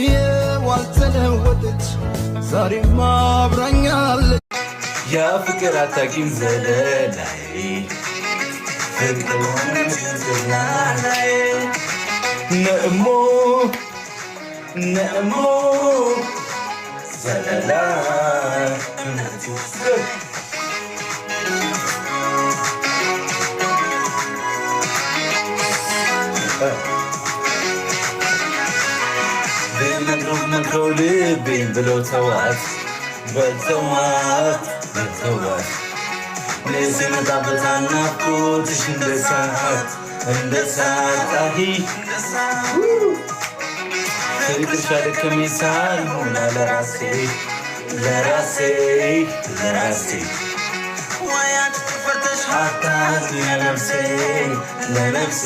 የዋልተለወጠች ዛሬም አብራኛለች ያ ፍቅር አታውቂም ዘለላይ ፍቅር ዘለላይ ነእሞ ነእሞ ዘለላይ መክረው ልቤን ብለው ተዋት በተዋት በተዋት ሲመጣበት ናፍቆትሽ እንደ ሰዓት አሂ ፍቅርሽ አደከመኝ ሳልሆን ለራሴ ፈርተሽ አታዝኝ ለነፍሴ